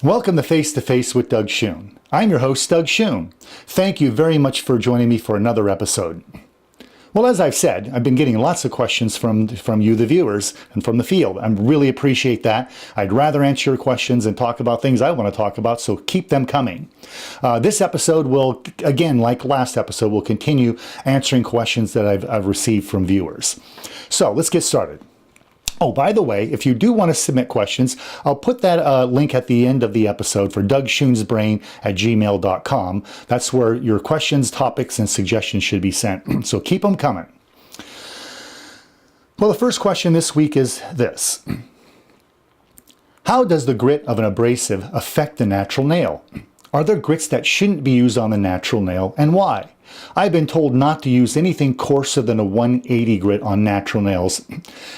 Welcome to Face to Face with Doug Schoon. I'm your host, Doug Schoon. Thank you very much for joining me for another episode. Well, as I've said, I've been getting lots of questions from you, the viewers, and from the field. I really appreciate that. I'd rather answer your questions and talk about things I want to talk about, so keep them coming. This episode will, again, like last episode, will continue answering questions that I've received from viewers. So let's get started. Oh, by the way, if you do want to submit questions, I'll put that link at the end of the episode for DougSchoonsBrain@gmail.com. That's where your questions, topics, and suggestions should be sent. So keep them coming. Well, the first question this week is this. How does the grit of an abrasive affect the natural nail? Are there grits that shouldn't be used on the natural nail, and why? I've been told not to use anything coarser than a 180 grit on natural nails,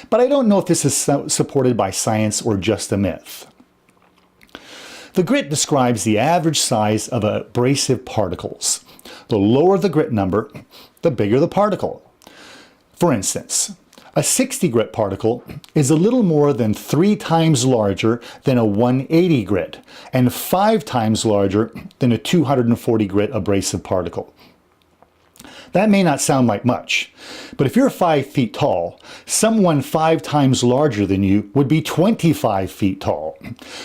but I don't know if this is supported by science or just a myth. The grit describes the average size of abrasive particles. The lower the grit number, the bigger the particle. For instance, a 60 grit particle is a little more than 3 times larger than a 180 grit and 5 times larger than a 240 grit abrasive particle. That may not sound like much, but if you're 5 feet tall, someone 5 times larger than you would be 25 feet tall.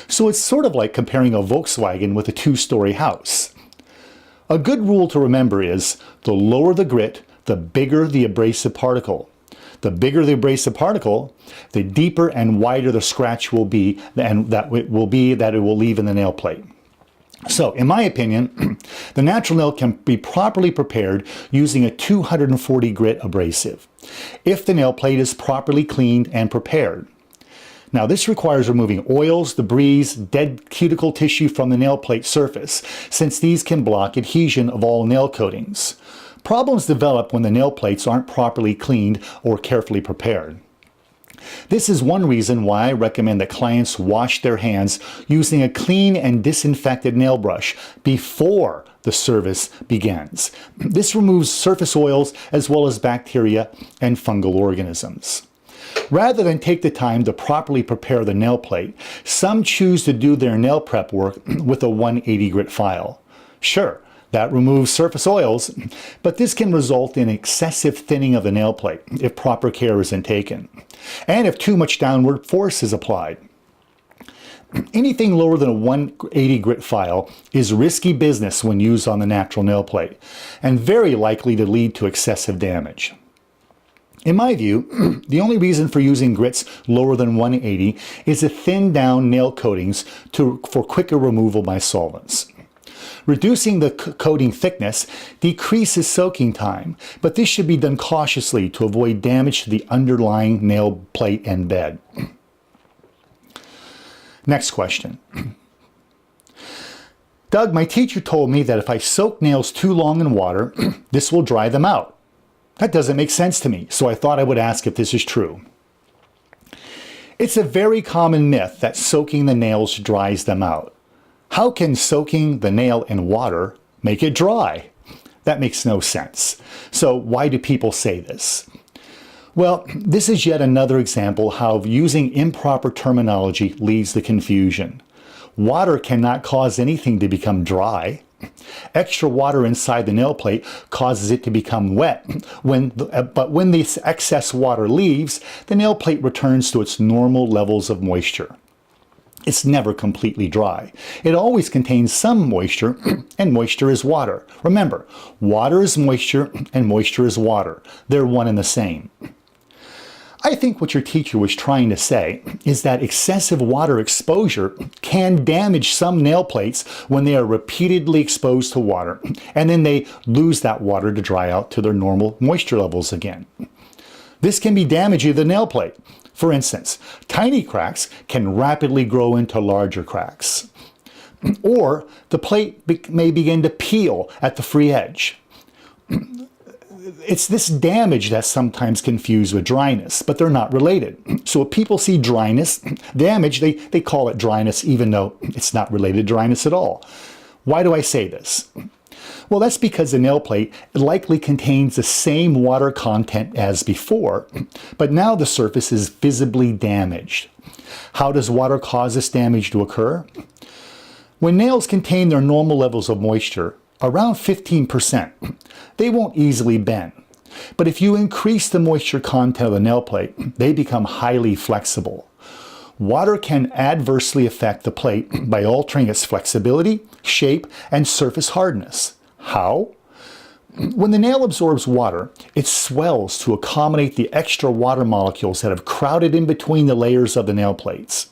So it's sort of like comparing a Volkswagen with a 2-story house. A good rule to remember is the lower the grit, the bigger the abrasive particle. The bigger the abrasive particle, the deeper and wider the scratch will be, and that it will leave in the nail plate. So, in my opinion, the natural nail can be properly prepared using a 240 grit abrasive, if the nail plate is properly cleaned and prepared. Now, this requires removing oils, debris, dead cuticle tissue from the nail plate surface, since these can block adhesion of all nail coatings. Problems develop when the nail plates aren't properly cleaned or carefully prepared. This is one reason why I recommend that clients wash their hands using a clean and disinfected nail brush before the service begins. This removes surface oils as well as bacteria and fungal organisms. Rather than take the time to properly prepare the nail plate, some choose to do their nail prep work with a 180 grit file. Sure, that removes surface oils, but this can result in excessive thinning of the nail plate if proper care isn't taken, and if too much downward force is applied. Anything lower than a 180 grit file is risky business when used on the natural nail plate, and very likely to lead to excessive damage. In my view, the only reason for using grits lower than 180 is to thin down nail coatings for quicker removal by solvents. Reducing the coating thickness decreases soaking time, but this should be done cautiously to avoid damage to the underlying nail plate and bed. Next question. Doug, my teacher told me that if I soak nails too long in water, this will dry them out. That doesn't make sense to me, so I thought I would ask if this is true. It's a very common myth that soaking the nails dries them out. How can soaking the nail in water make it dry? That makes no sense. So why do people say this? Well, this is yet another example how using improper terminology leads to confusion. Water cannot cause anything to become dry. Extra water inside the nail plate causes it to become wet. But when this excess water leaves, the nail plate returns to its normal levels of moisture. It's never completely dry. It always contains some moisture, and moisture is water. Remember, water is moisture, and moisture is water. They're one and the same. I think what your teacher was trying to say is that excessive water exposure can damage some nail plates when they are repeatedly exposed to water, and then they lose that water to dry out to their normal moisture levels again. This can be damaging to the nail plate. For instance, tiny cracks can rapidly grow into larger cracks. Or the plate may begin to peel at the free edge. It's this damage that's sometimes confused with dryness, but they're not related. So if people see dryness, damage, they call it dryness even though it's not related to dryness at all. Why do I say this? Well, that's because the nail plate likely contains the same water content as before, but now the surface is visibly damaged. How does water cause this damage to occur? When nails contain their normal levels of moisture, around 15%, they won't easily bend. But if you increase the moisture content of the nail plate, they become highly flexible. Water can adversely affect the plate by altering its flexibility, shape, and surface hardness. How? When the nail absorbs water, it swells to accommodate the extra water molecules that have crowded in between the layers of the nail plates.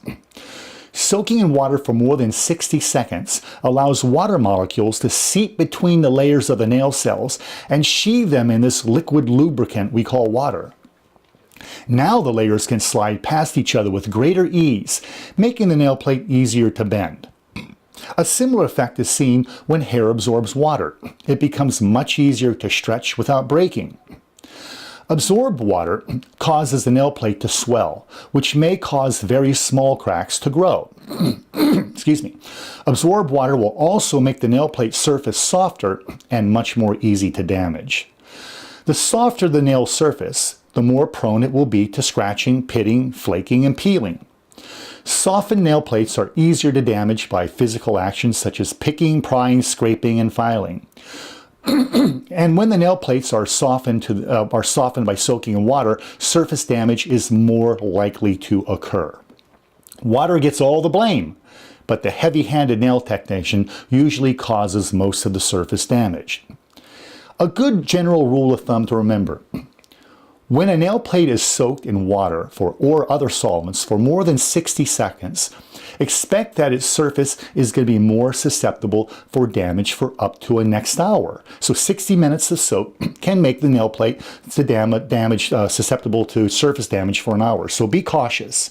Soaking in water for more than 60 seconds allows water molecules to seep between the layers of the nail cells and sheathe them in this liquid lubricant we call water. Now the layers can slide past each other with greater ease, making the nail plate easier to bend. A similar effect is seen when hair absorbs water. It becomes much easier to stretch without breaking. Absorbed water causes the nail plate to swell, which may cause very small cracks to grow. Excuse me. Absorbed water will also make the nail plate surface softer and much more easy to damage. The softer the nail surface, the more prone it will be to scratching, pitting, flaking, and peeling. Softened nail plates are easier to damage by physical actions such as picking, prying, scraping, and filing. And when the nail plates are softened by soaking in water, surface damage is more likely to occur. Water gets all the blame, but the heavy-handed nail technician usually causes most of the surface damage. A good general rule of thumb to remember: when a nail plate is soaked in water or other solvents for more than 60 seconds, expect that its surface is going to be more susceptible for damage for up to a next hour. So 60 minutes of soak can make the nail plate susceptible to surface damage for an hour. So be cautious.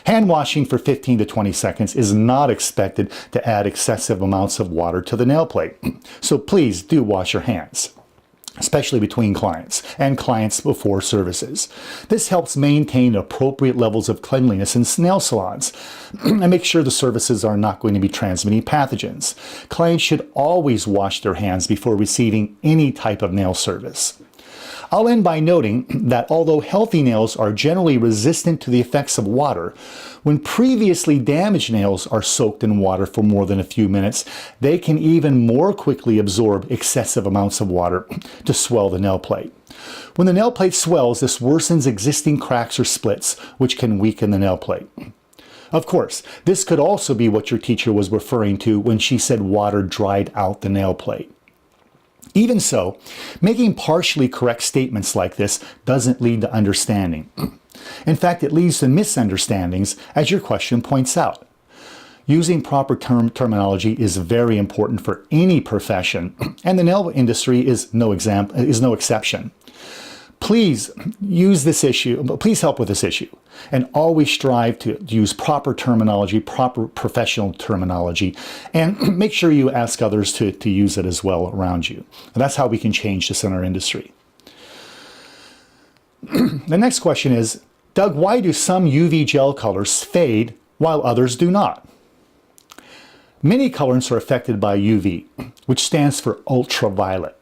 Hand washing for 15 to 20 seconds is not expected to add excessive amounts of water to the nail plate. So please do wash your hands, especially between clients and clients before services. This helps maintain appropriate levels of cleanliness in nail salons and make sure the surfaces are not going to be transmitting pathogens. Clients should always wash their hands before receiving any type of nail service. I'll end by noting that although healthy nails are generally resistant to the effects of water, when previously damaged nails are soaked in water for more than a few minutes, they can even more quickly absorb excessive amounts of water to swell the nail plate. When the nail plate swells, this worsens existing cracks or splits, which can weaken the nail plate. Of course, this could also be what your teacher was referring to when she said water dried out the nail plate. Even so, making partially correct statements like this doesn't lead to understanding. In fact, it leads to misunderstandings, as your question points out. Using proper terminology is very important for any profession, and the nail industry is no exception. Please help with this issue, and always strive to use proper terminology, proper professional terminology, and make sure you ask others to use it as well around you. And that's how we can change this in our industry. The next question is, Doug, why do some UV gel colors fade while others do not? Many colorants are affected by UV, which stands for ultraviolet.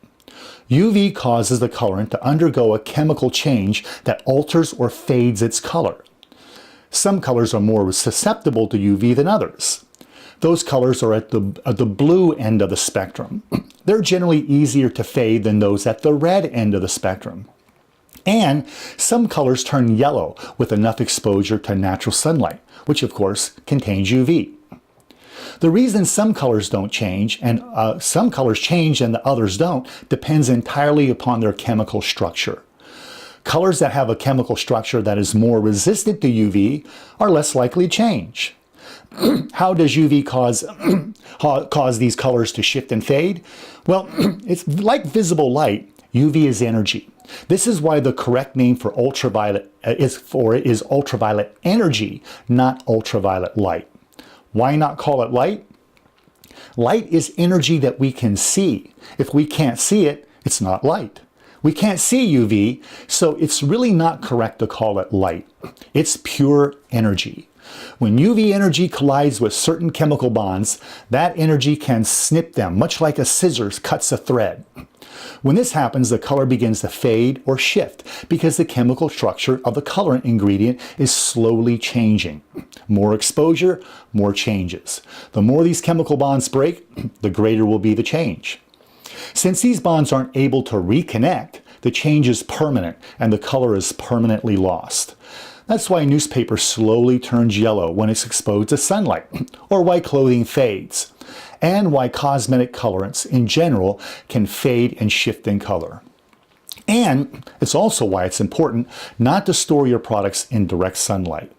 UV causes the colorant to undergo a chemical change that alters or fades its color. Some colors are more susceptible to UV than others. Those colors are at the blue end of the spectrum. They're generally easier to fade than those at the red end of the spectrum. And some colors turn yellow with enough exposure to natural sunlight, which of course contains UV. The reason some colors don't change and some colors change and the others don't depends entirely upon their chemical structure. Colors that have a chemical structure that is more resistant to UV are less likely to change. How does UV cause these colors to shift and fade? Well, it's like visible light. UV is energy. This is why the correct name for ultraviolet is ultraviolet energy, not ultraviolet light. Why not call it light? Light is energy that we can see. If we can't see it, it's not light. We can't see UV, so it's really not correct to call it light. It's pure energy. When UV energy collides with certain chemical bonds, that energy can snip them, much like a scissors cuts a thread. When this happens, the color begins to fade or shift because the chemical structure of the colorant ingredient is slowly changing. More exposure, more changes. The more these chemical bonds break, the greater will be the change. Since these bonds aren't able to reconnect, the change is permanent and the color is permanently lost. That's why newspaper slowly turns yellow when it's exposed to sunlight, or why clothing fades, and why cosmetic colorants in general can fade and shift in color. And it's also why it's important not to store your products in direct sunlight.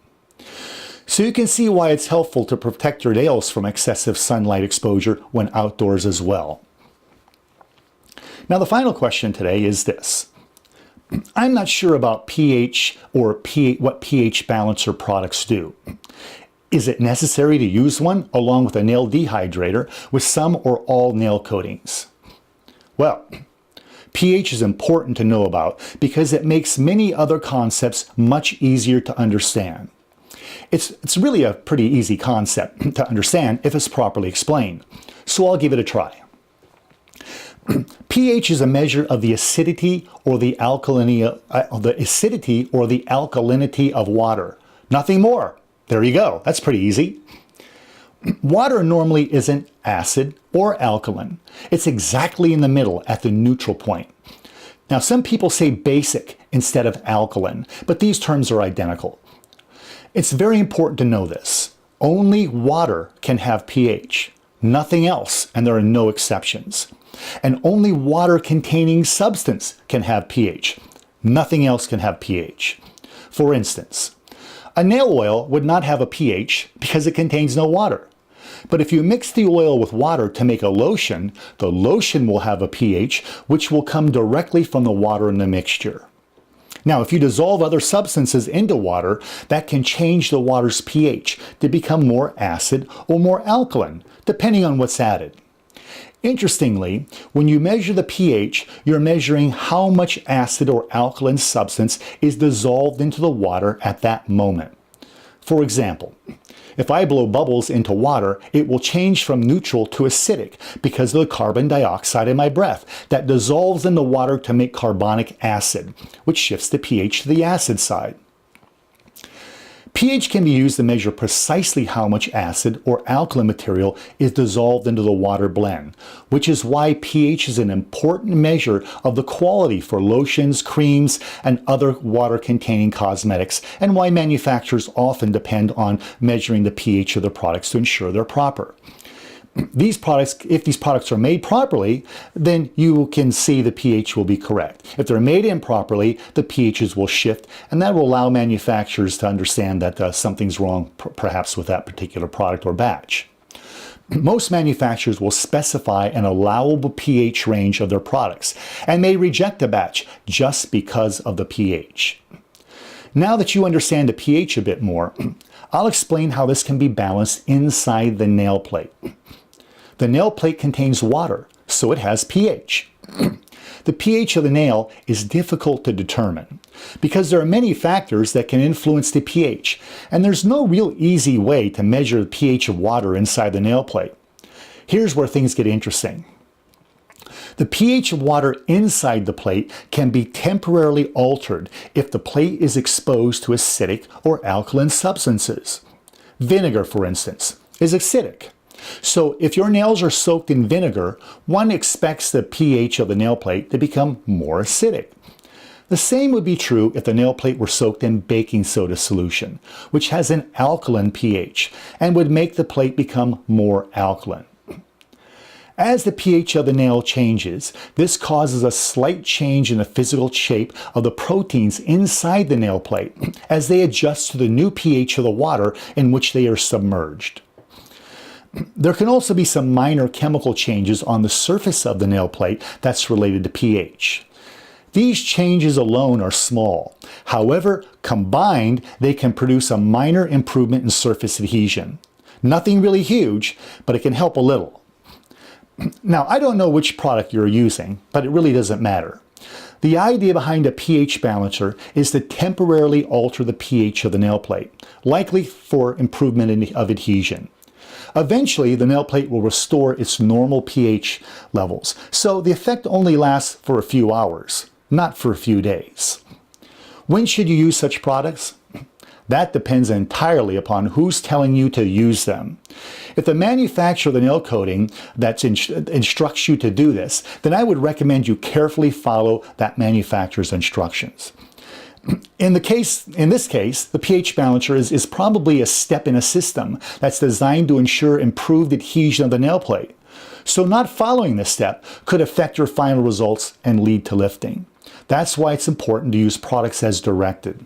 So you can see why it's helpful to protect your nails from excessive sunlight exposure when outdoors as well. Now the final question today is this. I'm not sure about pH or what pH balancer products do. Is it necessary to use one along with a nail dehydrator with some or all nail coatings? Well, pH is important to know about because it makes many other concepts much easier to understand. It's really a pretty easy concept to understand if it's properly explained, so I'll give it a try. pH is a measure of the acidity or the alkalinity of water. Nothing more. There you go. That's pretty easy. Water normally isn't acid or alkaline. It's exactly in the middle at the neutral point. Now, some people say basic instead of alkaline, but these terms are identical. It's very important to know this. Only water can have pH. Nothing else, and there are no exceptions. And only water-containing substance can have pH. Nothing else can have pH. For instance, a nail oil would not have a pH because it contains no water. But if you mix the oil with water to make a lotion, the lotion will have a pH which will come directly from the water in the mixture. Now, if you dissolve other substances into water, that can change the water's pH to become more acid or more alkaline, depending on what's added. Interestingly, when you measure the pH, you're measuring how much acid or alkaline substance is dissolved into the water at that moment. For example, if I blow bubbles into water, it will change from neutral to acidic because of the carbon dioxide in my breath that dissolves in the water to make carbonic acid, which shifts the pH to the acid side. pH can be used to measure precisely how much acid or alkaline material is dissolved into the water blend, which is why pH is an important measure of the quality for lotions, creams, and other water-containing cosmetics, and why manufacturers often depend on measuring the pH of their products to ensure they're proper. If these products are made properly, then you can see the pH will be correct. If they're made improperly, the pHs will shift, and that will allow manufacturers to understand that something's wrong perhaps with that particular product or batch. Most manufacturers will specify an allowable pH range of their products and may reject a batch just because of the pH. Now that you understand the pH a bit more, I'll explain how this can be balanced inside the nail plate. The nail plate contains water, so it has pH. The pH of the nail is difficult to determine because there are many factors that can influence the pH, and there's no real easy way to measure the pH of water inside the nail plate. Here's where things get interesting. The pH of water inside the plate can be temporarily altered if the plate is exposed to acidic or alkaline substances. Vinegar, for instance, is acidic. So if your nails are soaked in vinegar, one expects the pH of the nail plate to become more acidic. The same would be true if the nail plate were soaked in baking soda solution, which has an alkaline pH and would make the plate become more alkaline. As the pH of the nail changes, this causes a slight change in the physical shape of the proteins inside the nail plate as they adjust to the new pH of the water in which they are submerged. There can also be some minor chemical changes on the surface of the nail plate that's related to pH. These changes alone are small. However, combined, they can produce a minor improvement in surface adhesion. Nothing really huge, but it can help a little. Now, I don't know which product you're using, but it really doesn't matter. The idea behind a pH balancer is to temporarily alter the pH of the nail plate, likely for improvement of adhesion. Eventually, the nail plate will restore its normal pH levels, so the effect only lasts for a few hours, not for a few days. When should you use such products? That depends entirely upon who's telling you to use them. If the manufacturer of the nail coating that instructs you to do this, then I would recommend you carefully follow that manufacturer's instructions. In this case, the pH balancer is probably a step in a system that's designed to ensure improved adhesion of the nail plate. So not following this step could affect your final results and lead to lifting. That's why it's important to use products as directed.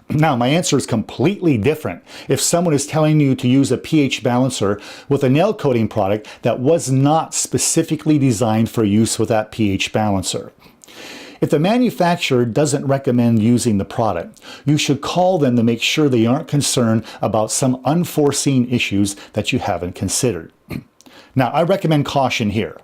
Now, my answer is completely different if someone is telling you to use a pH balancer with a nail coating product that was not specifically designed for use with that pH balancer. If the manufacturer doesn't recommend using the product, you should call them to make sure they aren't concerned about some unforeseen issues that you haven't considered. Now, I recommend caution here.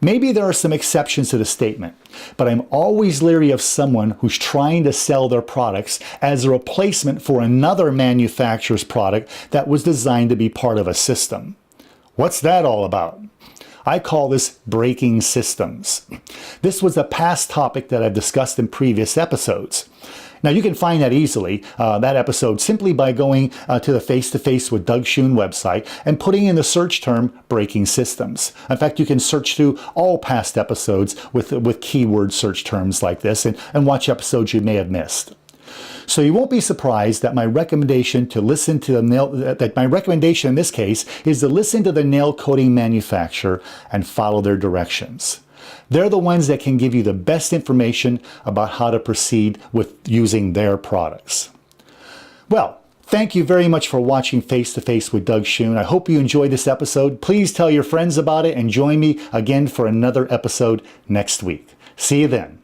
Maybe there are some exceptions to the statement, but I'm always leery of someone who's trying to sell their products as a replacement for another manufacturer's product that was designed to be part of a system. What's that all about? I call this breaking systems. This was a past topic that I've discussed in previous episodes. Now, you can find that easily, that episode, simply by going to the Face to Face with Doug Schoon website and putting in the search term breaking systems. In fact, you can search through all past episodes with keyword search terms like this and watch episodes you may have missed. So you won't be surprised that my recommendation in this case is to listen to the nail coating manufacturer and follow their directions. They're the ones that can give you the best information about how to proceed with using their products. Well, thank you very much for watching Face to Face with Doug Schoon. I hope you enjoyed this episode. Please tell your friends about it and join me again for another episode next week. See you then.